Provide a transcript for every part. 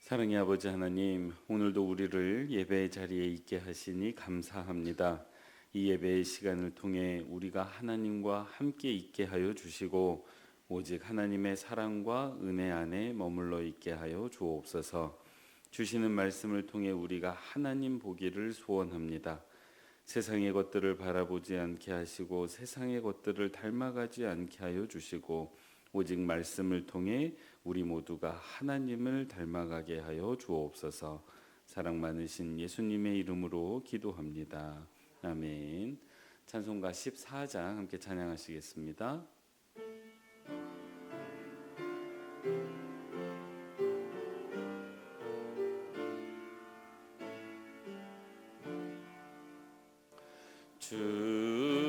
사랑의 아버지 하나님, 오늘도 우리를 예배의 자리에 있게 하시니 감사합니다. 이 예배의 시간을 통해 우리가 하나님과 함께 있게 하여 주시고 오직 하나님의 사랑과 은혜 안에 머물러 있게 하여 주옵소서. 주시는 말씀을 통해 우리가 하나님 보기를 소원합니다. 세상의 것들을 바라보지 않게 하시고 세상의 것들을 닮아가지 않게 하여 주시고 오직 말씀을 통해 우리 모두가 하나님을 닮아가게 하여 주옵소서. 사랑 많으신 예수님의 이름으로 기도합니다. 아멘. 찬송가 14장 함께 찬양하시겠습니다.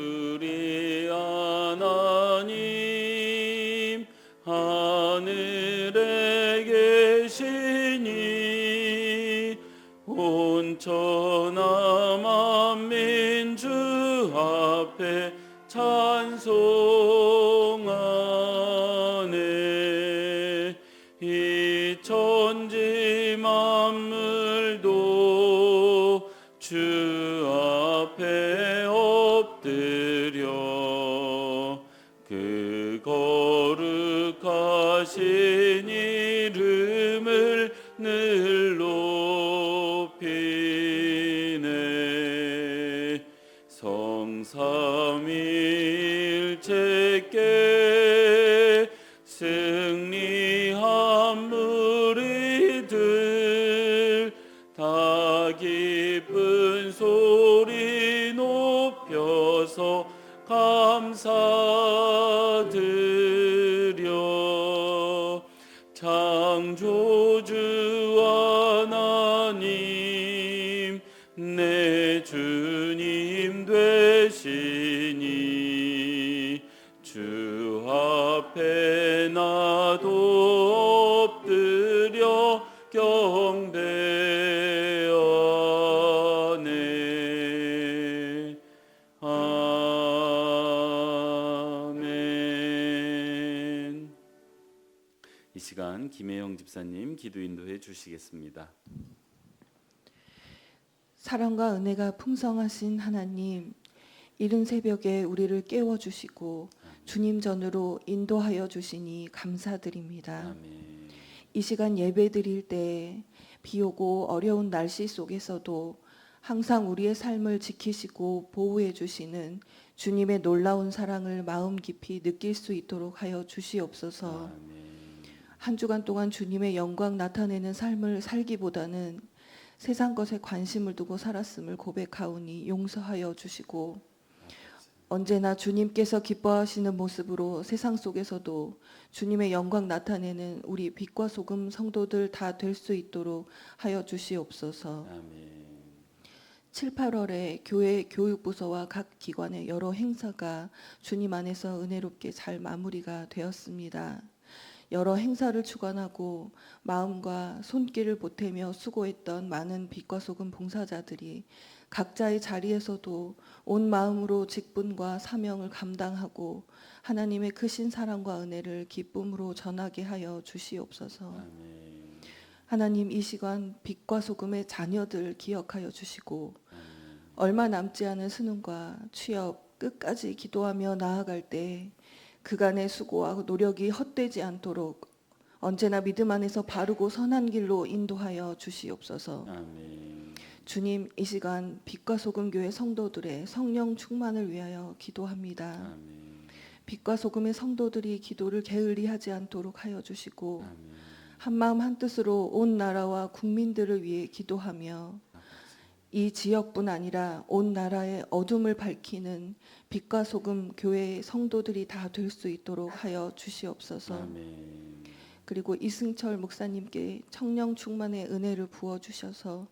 주리 하나님 하늘에 계시니 온 천하 만민 주 앞에 찬송하네. 이 천지 만물도 주 앞에 엎드려 그 거룩하신 이름을 늘 높이네. 성삼위일체께 승리한 무리들 다 기쁜 소리 높여서 감사드려. 창조주 하나님 내 주님 되시니 주 앞에 나도 엎드려 경배하네. 아멘. 이 시간 김혜영 집사님 기도 인도해 주시겠습니다. 사랑과 은혜가 풍성하신 하나님, 이른 새벽에 우리를 깨워주시고 주님 전으로 인도하여 주시니 감사드립니다. 아멘. 이 시간 예배 드릴 때 비 오고 어려운 날씨 속에서도 항상 우리의 삶을 지키시고 보호해 주시는 주님의 놀라운 사랑을 마음 깊이 느낄 수 있도록 하여 주시옵소서. 아멘. 한 주간 동안 주님의 영광 나타내는 삶을 살기보다는 세상 것에 관심을 두고 살았음을 고백하오니 용서하여 주시고 언제나 주님께서 기뻐하시는 모습으로 세상 속에서도 주님의 영광 나타내는 우리 빛과 소금 성도들 다 될 수 있도록 하여 주시옵소서. 아멘. 7, 8월에 교회 교육부서와 각 기관의 여러 행사가 주님 안에서 은혜롭게 잘 마무리가 되었습니다. 여러 행사를 주관하고 마음과 손길을 보태며 수고했던 많은 빛과 소금 봉사자들이 각자의 자리에서도 온 마음으로 직분과 사명을 감당하고 하나님의 크신 사랑과 은혜를 기쁨으로 전하게 하여 주시옵소서. 아멘. 하나님, 이 시간 빛과 소금의 자녀들 기억하여 주시고 얼마 남지 않은 수능과 취업 끝까지 기도하며 나아갈 때 그간의 수고와 노력이 헛되지 않도록 언제나 믿음 안에서 바르고 선한 길로 인도하여 주시옵소서. 아멘. 주님, 이 시간 빛과 소금 교회 성도들의 성령 충만을 위하여 기도합니다. 아멘. 빛과 소금의 성도들이 기도를 게을리하지 않도록 하여 주시고 아멘. 한마음 한뜻으로 온 나라와 국민들을 위해 기도하며 이 지역뿐 아니라 온 나라의 어둠을 밝히는 빛과 소금 교회의 성도들이 다 될 수 있도록 하여 주시옵소서. 아멘. 그리고 이승철 목사님께 성령 충만의 은혜를 부어주셔서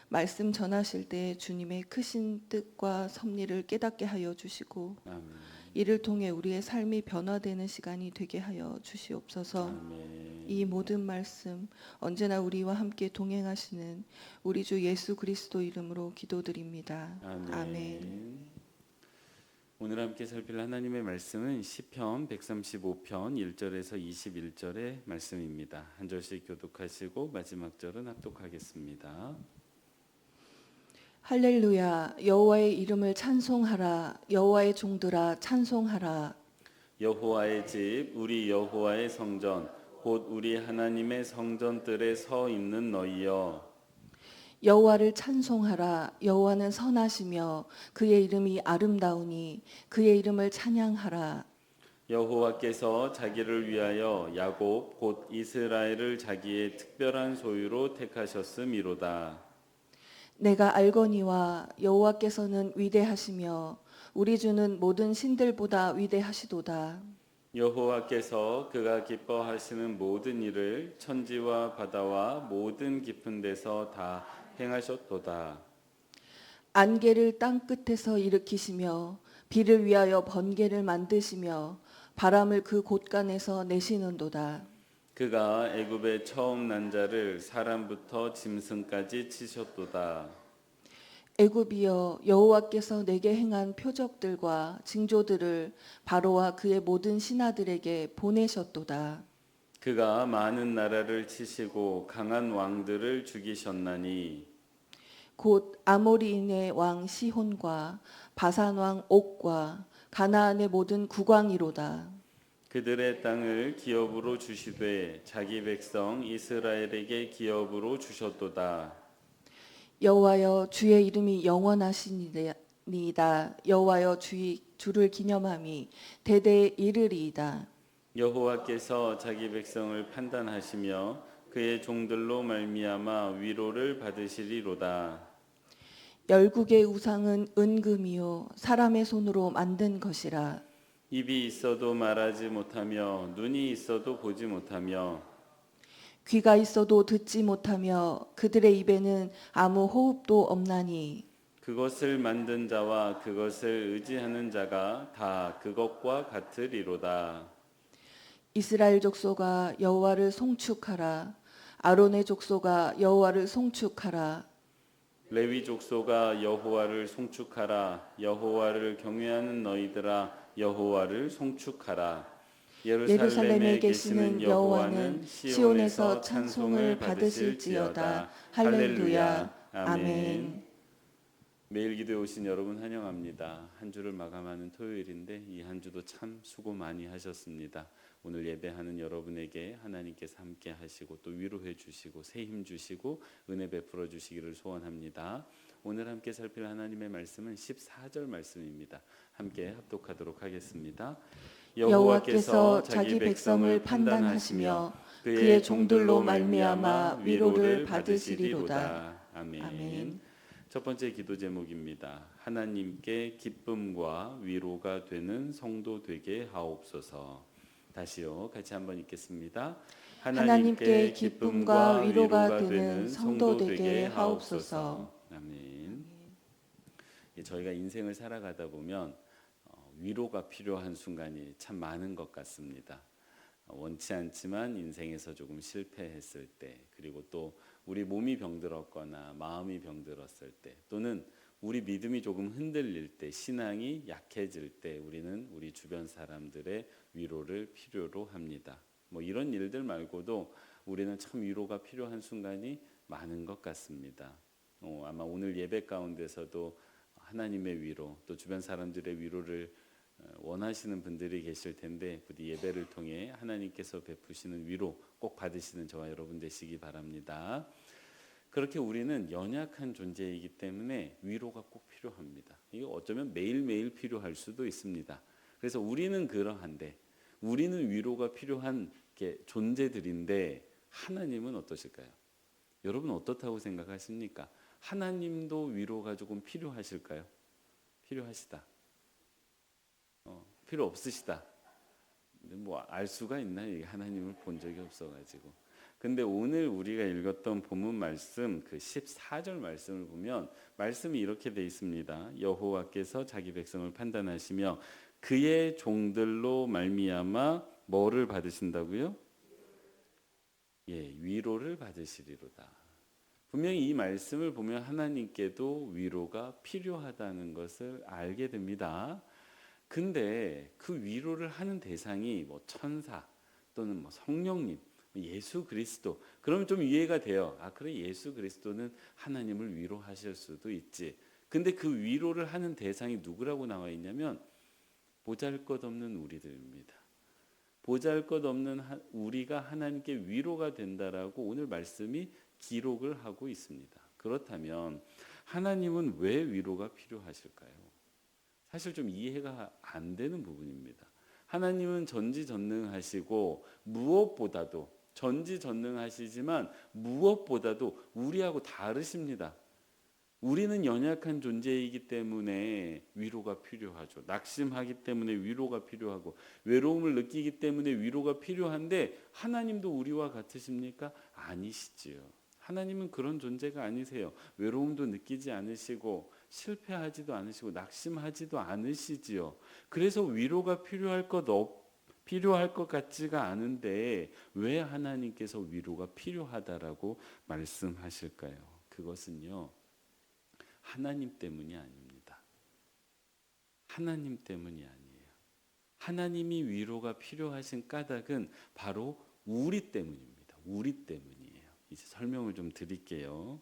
말씀 전하실 때 주님의 크신 뜻과 섭리를 깨닫게 하여 주시고 아멘. 이를 통해 우리의 삶이 변화되는 시간이 되게 하여 주시옵소서. 아멘. 이 모든 말씀 언제나 우리와 함께 동행하시는 우리 주 예수 그리스도 이름으로 기도드립니다. 아멘. 아멘. 오늘 함께 살필 하나님의 말씀은 시편 135편 1절에서 21절의 말씀입니다. 한 절씩 교독하시고 마지막 절은 합독하겠습니다. 할렐루야. 여호와의 이름을 찬송하라. 여호와의 종들아 찬송하라. 여호와의 집 우리 여호와의 성전 곧 우리 하나님의 성전들에 서 있는 너희여, 여호와를 찬송하라. 여호와는 선하시며 그의 이름이 아름다우니 그의 이름을 찬양하라. 여호와께서 자기를 위하여 야곱 곧 이스라엘을 자기의 특별한 소유로 택하셨음이로다. 내가 알거니와 여호와께서는 위대하시며 우리 주는 모든 신들보다 위대하시도다. 여호와께서 그가 기뻐하시는 모든 일을 천지와 바다와 모든 깊은 데서 다 행하셨도다. 안개를 땅 끝에서 일으키시며 비를 위하여 번개를 만드시며 바람을 그 곳간에서 내시는도다. 그가 애굽의 처음 난 자를 사람부터 짐승까지 치셨도다. 애굽이여 여호와께서 내게 행한 표적들과 징조들을 바로와 그의 모든 신하들에게 보내셨도다. 그가 많은 나라를 치시고 강한 왕들을 죽이셨나니 곧 아모리인의 왕 시혼과 바산 왕 옥과 가나안의 모든 국왕이로다. 그들의 땅을 기업으로 주시되 자기 백성 이스라엘에게 기업으로 주셨도다. 여호와여 주의 이름이 영원하시니이다. 여호와여 주를 기념함이 대대에 이르리이다. 여호와께서 자기 백성을 판단하시며 그의 종들로 말미암아 위로를 받으시리로다. 열국의 우상은 은금이요 사람의 손으로 만든 것이라. 입이 있어도 말하지 못하며 눈이 있어도 보지 못하며 귀가 있어도 듣지 못하며 그들의 입에는 아무 호흡도 없나니 그것을 만든 자와 그것을 의지하는 자가 다 그것과 같으리로다. 이스라엘 족속아 여호와를 송축하라. 아론의 족속아 여호와를 송축하라. 레위 족속아 여호와를 송축하라. 여호와를 경외하는 너희들아 여호와를 송축하라. 예루살렘에 계시는 여호와는 시온에서 찬송을 받으실지어다. 할렐루야. 아멘. 매일 기도에 오신 여러분 환영합니다. 한 주를 마감하는 토요일인데 이 한 주도 참 수고 많이 하셨습니다. 오늘 예배하는 여러분에게 하나님께서 함께 하시고 또 위로해 주시고 새 힘 주시고 은혜 베풀어 주시기를 소원합니다. 오늘 함께 살필 하나님의 말씀은 14절 말씀입니다. 함께 합독하도록 하겠습니다. 여호와께서 자기 백성을 판단하시며 그의 종들로 말미암아 위로를 받으시리로다. 아멘. 첫 번째 기도 제목입니다. 하나님께 기쁨과 위로가 되는 성도 되게 하옵소서. 다시요, 같이 한번 읽겠습니다. 하나님께 기쁨과 위로가 되는 성도 되게 하옵소서. 아멘. 저희가 인생을 살아가다 보면 위로가 필요한 순간이 참 많은 것 같습니다. 원치 않지만 인생에서 조금 실패했을 때, 그리고 또 우리 몸이 병들었거나 마음이 병들었을 때, 또는 우리 믿음이 조금 흔들릴 때, 신앙이 약해질 때 우리는 우리 주변 사람들의 위로를 필요로 합니다. 뭐 이런 일들 말고도 우리는 참 위로가 필요한 순간이 많은 것 같습니다. 아마 오늘 예배 가운데서도 하나님의 위로, 또 주변 사람들의 위로를 원하시는 분들이 계실 텐데 부디 예배를 통해 하나님께서 베푸시는 위로 꼭 받으시는 저와 여러분 되시기 바랍니다. 그렇게 우리는 연약한 존재이기 때문에 위로가 꼭 필요합니다. 이게 어쩌면 매일매일 필요할 수도 있습니다. 그래서 우리는 그러한데, 우리는 위로가 필요한 존재들인데 하나님은 어떠실까요? 여러분 어떻다고 생각하십니까? 하나님도 위로가 조금 필요하실까요? 필요하시다. 필요 없으시다. 뭐 알 수가 있나? 하나님을 본 적이 없어가지고. 근데 오늘 우리가 읽었던 본문 말씀 그 14절 말씀을 보면 말씀이 이렇게 돼 있습니다. 여호와께서 자기 백성을 판단하시며 그의 종들로 말미암아 뭐를 받으신다고요? 위로를 받으시리로다. 분명히 이 말씀을 보면 하나님께도 위로가 필요하다는 것을 알게 됩니다. 근데 그 위로를 하는 대상이 뭐 천사 또는 뭐 성령님, 예수 그리스도, 그러면 좀 이해가 돼요. 아, 그래, 예수 그리스도는 하나님을 위로하실 수도 있지. 근데 그 위로를 하는 대상이 누구라고 나와 있냐면 보잘것없는 우리들입니다. 보잘것없는 우리가 하나님께 위로가 된다라고 오늘 말씀이 기록을 하고 있습니다. 그렇다면 하나님은 왜 위로가 필요하실까요? 사실 좀 이해가 안 되는 부분입니다. 하나님은 전지전능하시고 무엇보다도 전지전능하시지만 무엇보다도 우리하고 다르십니다. 우리는 연약한 존재이기 때문에 위로가 필요하죠. 낙심하기 때문에 위로가 필요하고 외로움을 느끼기 때문에 위로가 필요한데 하나님도 우리와 같으십니까? 아니시지요. 하나님은 그런 존재가 아니세요. 외로움도 느끼지 않으시고 실패하지도 않으시고 낙심하지도 않으시지요. 그래서 위로가 필요할 것 같지가 않은데 왜 하나님께서 위로가 필요하다라고 말씀하실까요? 그것은요, 하나님 때문이 아닙니다. 하나님 때문이 아니에요. 하나님이 위로가 필요하신 까닭은 바로 우리 때문입니다. 우리 때문이에요. 이제 설명을 좀 드릴게요.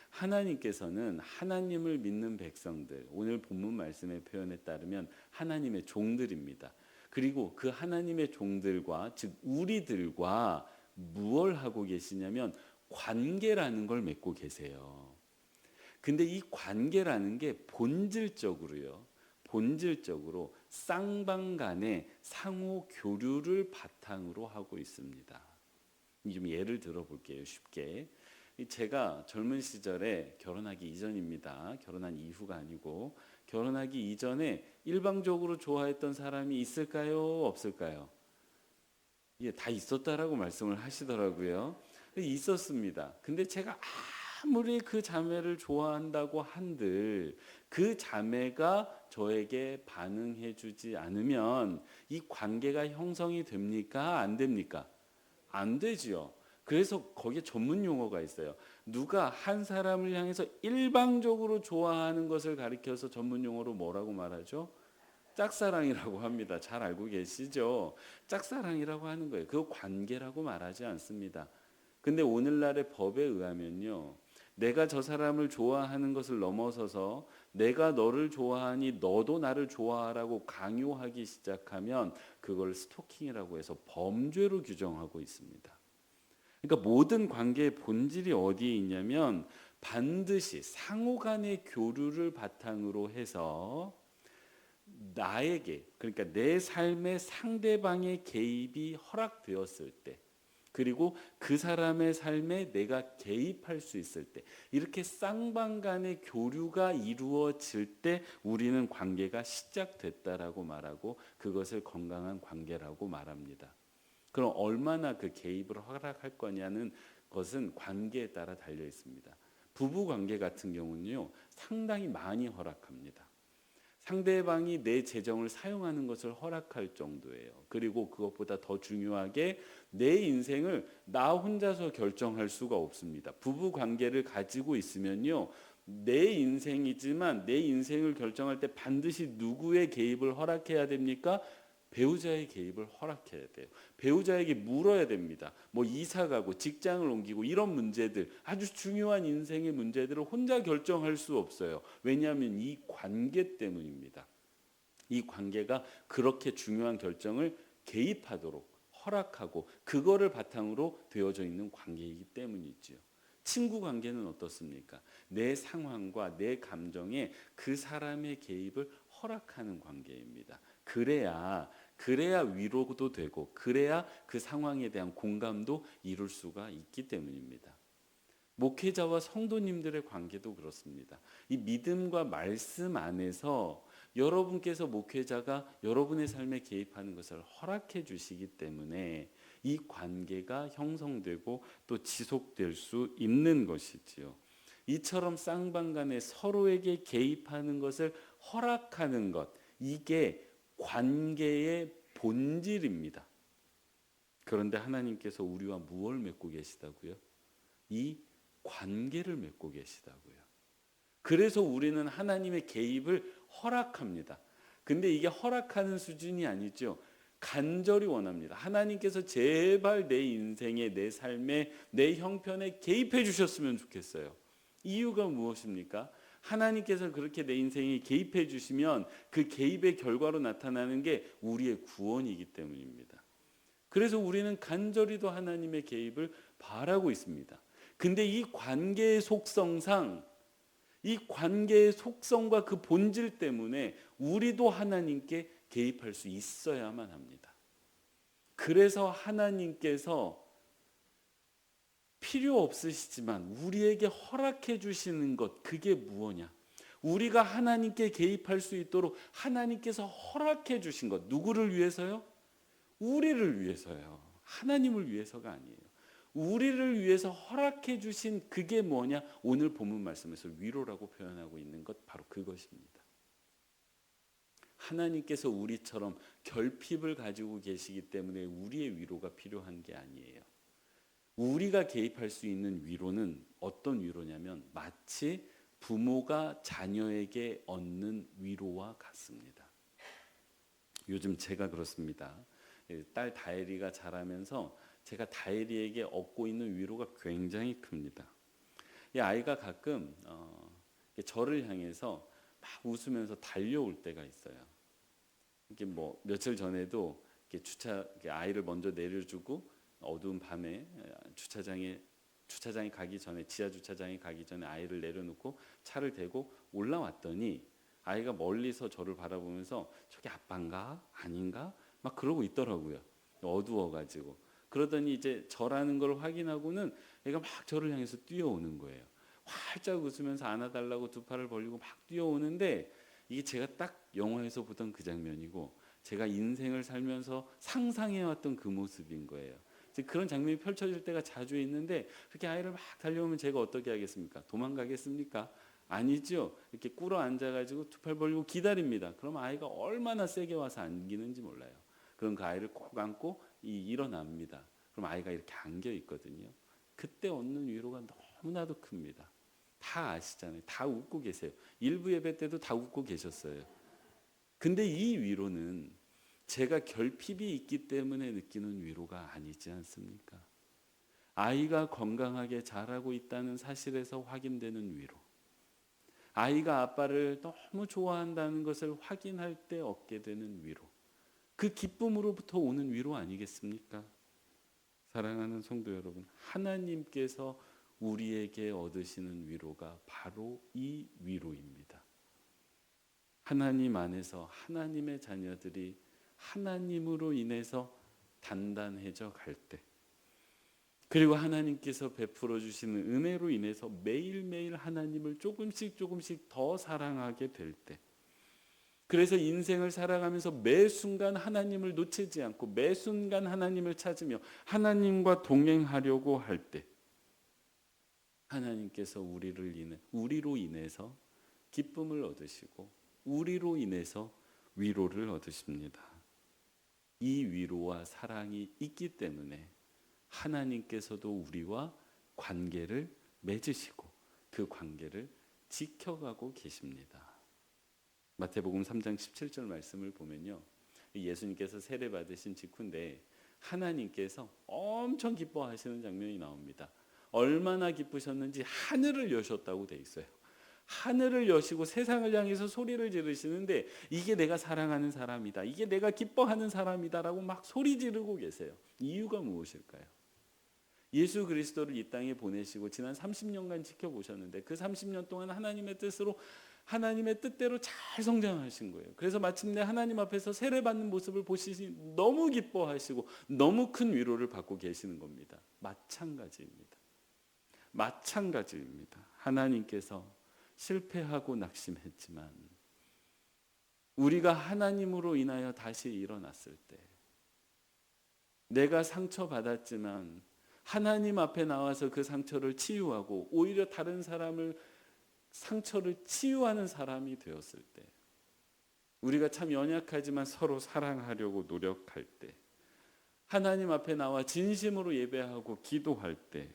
하나님께서는 하나님을 믿는 백성들, 오늘 본문 말씀의 표현에 따르면 하나님의 종들입니다. 그리고 그 하나님의 종들과, 즉 우리들과 무엇을 하고 계시냐면 관계라는 걸 맺고 계세요. 근데 이 관계라는 게 본질적으로 쌍방 간의 상호 교류를 바탕으로 하고 있습니다. 좀 예를 들어 볼게요. 쉽게. 제가 젊은 시절에 결혼하기 이전입니다. 결혼한 이후가 아니고 결혼하기 이전에 일방적으로 좋아했던 사람이 있을까요? 없을까요? 예, 다 있었다라고 말씀을 하시더라고요. 있었습니다. 근데 제가 아무리 그 자매를 좋아한다고 한들 그 자매가 저에게 반응해 주지 않으면 이 관계가 형성이 됩니까? 안 됩니까? 안 되지요. 그래서 거기에 전문 용어가 있어요. 누가 한 사람을 향해서 일방적으로 좋아하는 것을 가리켜서 전문 용어로 뭐라고 말하죠? 짝사랑이라고 합니다. 잘 알고 계시죠? 짝사랑이라고 하는 거예요. 그거 관계라고 말하지 않습니다. 근데 오늘날의 법에 의하면요, 내가 저 사람을 좋아하는 것을 넘어서서 내가 너를 좋아하니 너도 나를 좋아하라고 강요하기 시작하면 그걸 스토킹이라고 해서 범죄로 규정하고 있습니다. 그러니까 모든 관계의 본질이 어디에 있냐면 반드시 상호 간의 교류를 바탕으로 해서 나에게, 그러니까 내 삶의 상대방의 개입이 허락되었을 때, 그리고 그 사람의 삶에 내가 개입할 수 있을 때, 이렇게 쌍방 간의 교류가 이루어질 때 우리는 관계가 시작됐다라고 말하고 그것을 건강한 관계라고 말합니다. 그럼 얼마나 그 개입을 허락할 거냐는 것은 관계에 따라 달려 있습니다. 부부 관계 같은 경우는요, 상당히 많이 허락합니다. 상대방이 내 재정을 사용하는 것을 허락할 정도예요. 그리고 그것보다 더 중요하게 내 인생을 나 혼자서 결정할 수가 없습니다. 부부 관계를 가지고 있으면요, 내 인생이지만 내 인생을 결정할 때 반드시 누구의 개입을 허락해야 됩니까? 배우자의 개입을 허락해야 돼요. 배우자에게 물어야 됩니다. 뭐 이사 가고 직장을 옮기고 이런 문제들, 아주 중요한 인생의 문제들을 혼자 결정할 수 없어요. 왜냐하면 이 관계 때문입니다. 이 관계가 그렇게 중요한 결정을 개입하도록 허락하고 그거를 바탕으로 되어져 있는 관계이기 때문이지요. 친구 관계는 어떻습니까? 내 상황과 내 감정에 그 사람의 개입을 허락하는 관계입니다. 그래야 위로도 되고 그래야 그 상황에 대한 공감도 이룰 수가 있기 때문입니다. 목회자와 성도님들의 관계도 그렇습니다. 이 믿음과 말씀 안에서 여러분께서 목회자가 여러분의 삶에 개입하는 것을 허락해 주시기 때문에 이 관계가 형성되고 또 지속될 수 있는 것이지요. 이처럼 쌍방 간에 서로에게 개입하는 것을 허락하는 것, 이게 관계의 본질입니다. 그런데 하나님께서 우리와 무엇을 맺고 계시다고요? 이 관계를 맺고 계시다고요. 그래서 우리는 하나님의 개입을 허락합니다. 근데 이게 허락하는 수준이 아니죠. 간절히 원합니다. 하나님께서 제발 내 인생에, 내 삶에, 내 형편에 개입해 주셨으면 좋겠어요. 이유가 무엇입니까? 하나님께서 그렇게 내 인생에 개입해 주시면 그 개입의 결과로 나타나는 게 우리의 구원이기 때문입니다. 그래서 우리는 간절히도 하나님의 개입을 바라고 있습니다. 근데 이 관계의 속성상, 이 관계의 속성과 그 본질 때문에 우리도 하나님께 개입할 수 있어야만 합니다. 그래서 하나님께서 필요 없으시지만 우리에게 허락해 주시는 것, 그게 무엇이냐? 우리가 하나님께 개입할 수 있도록 하나님께서 허락해 주신 것, 누구를 위해서요? 우리를 위해서요. 하나님을 위해서가 아니에요. 우리를 위해서 허락해 주신 그게 뭐냐? 오늘 본문 말씀에서 위로라고 표현하고 있는 것, 바로 그것입니다. 하나님께서 우리처럼 결핍을 가지고 계시기 때문에 우리의 위로가 필요한 게 아니에요. 우리가 개입할 수 있는 위로는 어떤 위로냐면 마치 부모가 자녀에게 얻는 위로와 같습니다. 요즘 제가 그렇습니다. 딸 다혜리가 자라면서 제가 다혜리에게 얻고 있는 위로가 굉장히 큽니다. 이 아이가 가끔 저를 향해서 막 웃으면서 달려올 때가 있어요. 이게 뭐 며칠 전에도 아이를 먼저 내려주고 어두운 밤에 주차장에 가기 전에, 지하 주차장에 가기 전에 아이를 내려놓고 차를 대고 올라왔더니 아이가 멀리서 저를 바라보면서 저게 아빠인가 아닌가 막 그러고 있더라고요. 어두워가지고. 그러더니 이제 저라는 걸 확인하고는 애가 막 저를 향해서 뛰어오는 거예요. 활짝 웃으면서 안아달라고 두 팔을 벌리고 막 뛰어오는데, 이게 제가 딱 영화에서 보던 그 장면이고 제가 인생을 살면서 상상해왔던 그 모습인 거예요. 그런 장면이 펼쳐질 때가 자주 있는데, 그렇게 아이를 막 달려오면 제가 어떻게 하겠습니까? 도망가겠습니까? 아니죠. 이렇게 꿇어 앉아가지고 두 팔 벌리고 기다립니다. 그럼 아이가 얼마나 세게 와서 안기는지 몰라요. 그럼 그 아이를 꼭 안고 일어납니다. 그럼 아이가 이렇게 안겨 있거든요. 그때 얻는 위로가 너무나도 큽니다. 다 아시잖아요. 다 웃고 계세요. 일부 예배 때도 다 웃고 계셨어요. 근데 이 위로는 제가 결핍이 있기 때문에 느끼는 위로가 아니지 않습니까? 아이가 건강하게 자라고 있다는 사실에서 확인되는 위로. 아이가 아빠를 너무 좋아한다는 것을 확인할 때 얻게 되는 위로. 그 기쁨으로부터 오는 위로 아니겠습니까? 사랑하는 성도 여러분, 하나님께서 우리에게 얻으시는 위로가 바로 이 위로입니다. 하나님 안에서 하나님의 자녀들이 하나님으로 인해서 단단해져 갈 때, 그리고 하나님께서 베풀어 주시는 은혜로 인해서 매일매일 하나님을 조금씩 더 사랑하게 될 때, 그래서 인생을 살아가면서 매 순간 하나님을 놓치지 않고 매 순간 하나님을 찾으며 하나님과 동행하려고 할 때, 하나님께서 우리로 인해서 기쁨을 얻으시고 우리로 인해서 위로를 얻으십니다. 이 위로와 사랑이 있기 때문에 하나님께서도 우리와 관계를 맺으시고 그 관계를 지켜가고 계십니다. 마태복음 3장 17절 말씀을 보면요, 예수님께서 세례 받으신 직후인데 하나님께서 엄청 기뻐하시는 장면이 나옵니다. 얼마나 기쁘셨는지 하늘을 여셨다고 돼 있어요. 하늘을 여시고 세상을 향해서 소리를 지르시는데, 이게 내가 사랑하는 사람이다, 이게 내가 기뻐하는 사람이다라고 막 소리 지르고 계세요. 이유가 무엇일까요? 예수 그리스도를 이 땅에 보내시고 지난 30년간 지켜보셨는데 그 30년 동안 하나님의 뜻대로 잘 성장하신 거예요. 그래서 마침내 하나님 앞에서 세례받는 모습을 보시니 너무 기뻐하시고 너무 큰 위로를 받고 계시는 겁니다. 마찬가지입니다. 하나님께서 실패하고 낙심했지만 우리가 하나님으로 인하여 다시 일어났을 때, 내가 상처받았지만 하나님 앞에 나와서 그 상처를 치유하고 오히려 다른 사람을 상처를 치유하는 사람이 되었을 때, 우리가 참 연약하지만 서로 사랑하려고 노력할 때, 하나님 앞에 나와 진심으로 예배하고 기도할 때,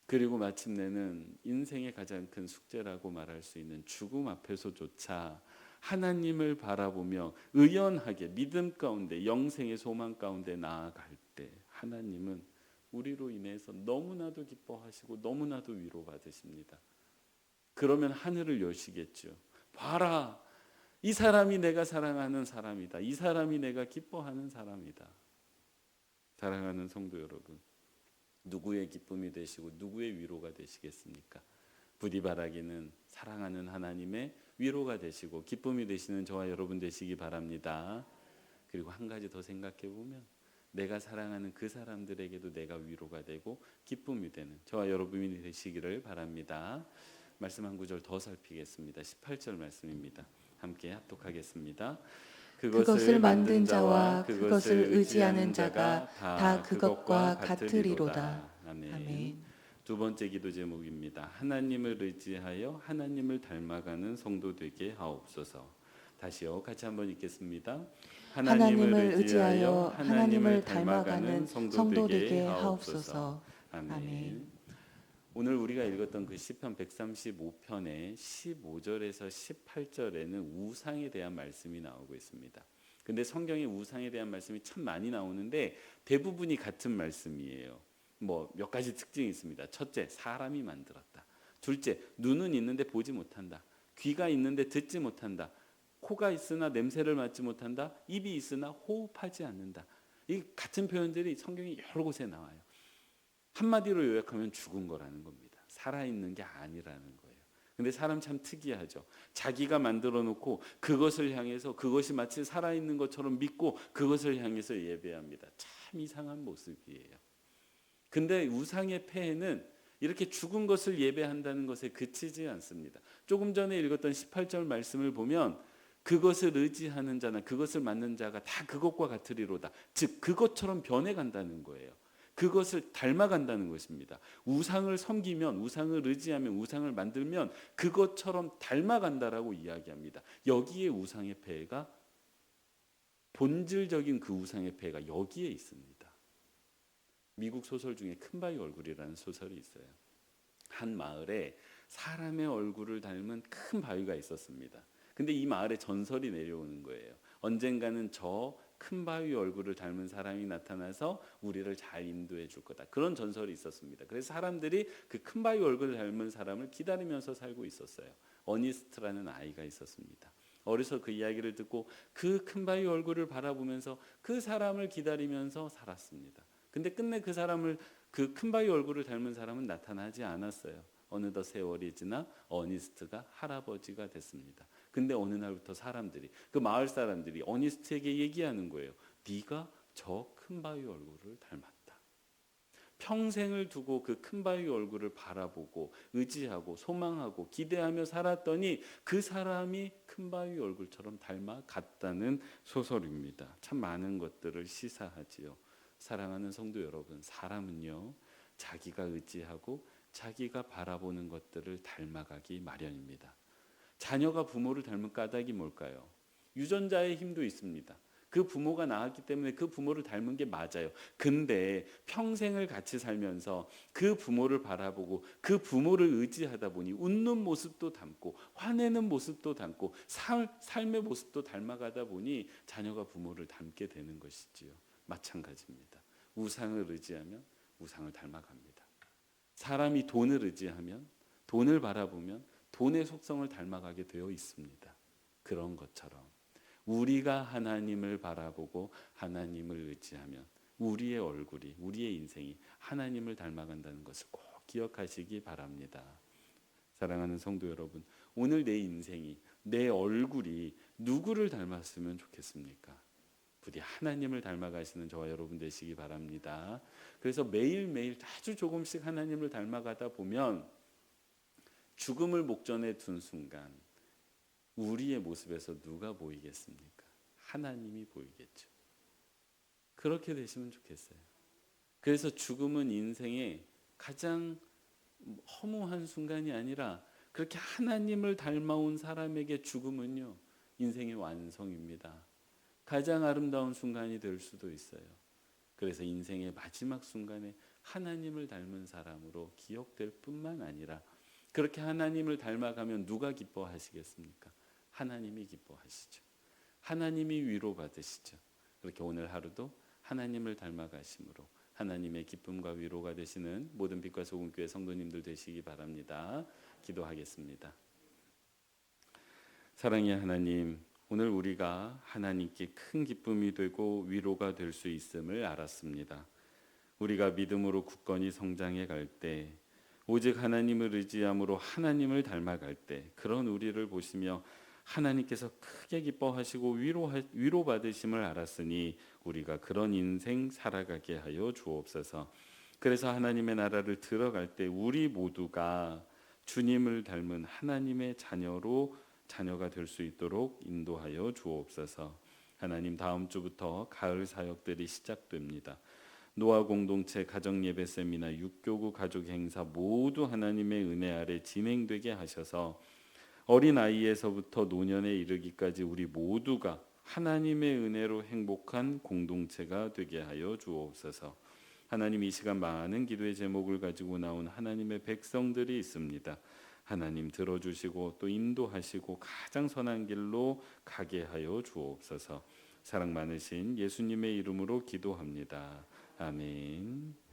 그리고 마침내는 인생의 가장 큰 숙제라고 말할 수 있는 죽음 앞에서조차 하나님을 바라보며 의연하게 믿음 가운데 영생의 소망 가운데 나아갈 때 하나님은 우리로 인해서 너무나도 기뻐하시고 너무나도 위로받으십니다. 그러면 하늘을 여시겠죠. 봐라, 이 사람이 내가 사랑하는 사람이다. 이 사람이 내가 기뻐하는 사람이다. 사랑하는 성도 여러분, 누구의 기쁨이 되시고 누구의 위로가 되시겠습니까? 부디 바라기는 사랑하는 하나님의 위로가 되시고 기쁨이 되시는 저와 여러분 되시기 바랍니다. 그리고 한 가지 더 생각해 보면 내가 사랑하는 그 사람들에게도 내가 위로가 되고 기쁨이 되는 저와 여러분이 되시기를 바랍니다. 말씀 한 구절 더 살피겠습니다. 18절 말씀입니다. 함께 합독하겠습니다. 그것을 만든 자와 그것을 의지하는 자가 다 그것과 같으리로다. 아멘. 두 번째 기도 제목입니다. 하나님을 의지하여 하나님을 닮아가는 성도 되게 하옵소서. 다시요, 같이 한번 읽겠습니다. 하나님을 의지하여 하나님을 닮아가는 성도 되게 하옵소서. 아멘. 오늘 우리가 읽었던 그 시편 135편의 15절에서 18절에는 우상에 대한 말씀이 나오고 있습니다. 근데 성경에 우상에 대한 말씀이 참 많이 나오는데 대부분이 같은 말씀이에요. 뭐 몇 가지 특징이 있습니다. 첫째, 사람이 만들었다. 둘째, 눈은 있는데 보지 못한다. 귀가 있는데 듣지 못한다. 코가 있으나 냄새를 맡지 못한다. 입이 있으나 호흡하지 않는다. 이 같은 표현들이 성경에 여러 곳에 나와요. 한마디로 요약하면 죽은 거라는 겁니다. 살아있는 게 아니라는 거예요. 근데 사람 참 특이하죠. 자기가 만들어 놓고 그것을 향해서 그것이 마치 살아있는 것처럼 믿고 그것을 향해서 예배합니다. 참 이상한 모습이에요. 근데 우상의 폐해는 이렇게 죽은 것을 예배한다는 것에 그치지 않습니다. 조금 전에 읽었던 18절 말씀을 보면 그것을 의지하는 자나 그것을 맡는 자가 다 그것과 같으리로다. 즉 그것처럼 변해간다는 거예요. 그것을 닮아간다는 것입니다. 우상을 섬기면, 우상을 의지하면, 우상을 만들면 그것처럼 닮아간다라고 이야기합니다. 여기에 우상의 폐해가, 본질적인 그 우상의 폐해가 여기에 있습니다. 미국 소설 중에 큰바위 얼굴이라는 소설이 있어요. 한 마을에 사람의 얼굴을 닮은 큰 바위가 있었습니다. 근데 이 마을에 전설이 내려오는 거예요. 언젠가는 저 큰 바위 얼굴을 닮은 사람이 나타나서 우리를 잘 인도해 줄 거다. 그런 전설이 있었습니다. 그래서 사람들이 그 큰 바위 얼굴을 닮은 사람을 기다리면서 살고 있었어요. 어니스트라는 아이가 있었습니다. 어려서 그 이야기를 듣고 그 큰 바위 얼굴을 바라보면서 그 사람을 기다리면서 살았습니다. 근데 끝내 그 사람을, 그 큰 바위 얼굴을 닮은 사람은 나타나지 않았어요. 어느덧 세월이 지나 어니스트가 할아버지가 됐습니다. 근데 어느 날부터 사람들이, 그 마을 사람들이 어니스트에게 얘기하는 거예요. 네가 저 큰 바위 얼굴을 닮았다. 평생을 두고 그 큰 바위 얼굴을 바라보고 의지하고 소망하고 기대하며 살았더니 그 사람이 큰 바위 얼굴처럼 닮아갔다는 소설입니다. 참 많은 것들을 시사하지요. 사랑하는 성도 여러분, 사람은요 자기가 의지하고 자기가 바라보는 것들을 닮아가기 마련입니다. 자녀가 부모를 닮은 까닭이 뭘까요? 유전자의 힘도 있습니다. 그 부모가 낳았기 때문에 그 부모를 닮은 게 맞아요. 근데 평생을 같이 살면서 그 부모를 바라보고 그 부모를 의지하다 보니 웃는 모습도 닮고 화내는 모습도 닮고 삶의 모습도 닮아가다 보니 자녀가 부모를 닮게 되는 것이지요. 마찬가지입니다. 우상을 의지하면 우상을 닮아갑니다. 사람이 돈을 의지하면, 돈을 바라보면 돈의 속성을 닮아가게 되어 있습니다. 그런 것처럼 우리가 하나님을 바라보고 하나님을 의지하면 우리의 얼굴이, 우리의 인생이 하나님을 닮아간다는 것을 꼭 기억하시기 바랍니다. 사랑하는 성도 여러분, 오늘 내 인생이, 내 얼굴이 누구를 닮았으면 좋겠습니까? 부디 하나님을 닮아가시는 저와 여러분 되시기 바랍니다. 그래서 매일매일 아주 조금씩 하나님을 닮아가다 보면 죽음을 목전에 둔 순간 우리의 모습에서 누가 보이겠습니까? 하나님이 보이겠죠. 그렇게 되시면 좋겠어요. 그래서 죽음은 인생의 가장 허무한 순간이 아니라 그렇게 하나님을 닮아온 사람에게 죽음은요 인생의 완성입니다. 가장 아름다운 순간이 될 수도 있어요. 그래서 인생의 마지막 순간에 하나님을 닮은 사람으로 기억될 뿐만 아니라 그렇게 하나님을 닮아가면 누가 기뻐하시겠습니까? 하나님이 기뻐하시죠. 하나님이 위로받으시죠. 그렇게 오늘 하루도 하나님을 닮아가심으로 하나님의 기쁨과 위로가 되시는 모든 빛과 소금교회 성도님들 되시기 바랍니다. 기도하겠습니다. 사랑의 하나님, 오늘 우리가 하나님께 큰 기쁨이 되고 위로가 될 수 있음을 알았습니다. 우리가 믿음으로 굳건히 성장해 갈 때, 오직 하나님을 의지함으로 하나님을 닮아갈 때, 그런 우리를 보시며 하나님께서 크게 기뻐하시고 위로받으심을 알았으니 우리가 그런 인생 살아가게 하여 주옵소서. 그래서 하나님의 나라를 들어갈 때 우리 모두가 주님을 닮은 하나님의 자녀가 될 수 있도록 인도하여 주옵소서. 하나님, 다음 주부터 가을 사역들이 시작됩니다. 노아 공동체 가정 예배 세미나 육교구 가족 행사 모두 하나님의 은혜 아래 진행되게 하셔서 어린 아이에서부터 노년에 이르기까지 우리 모두가 하나님의 은혜로 행복한 공동체가 되게 하여 주옵소서. 하나님, 이 시간 많은 기도의 제목을 가지고 나온 하나님의 백성들이 있습니다. 하나님 들어주시고 또 인도하시고 가장 선한 길로 가게 하여 주옵소서. 사랑 많으신 예수님의 이름으로 기도합니다. 아멘.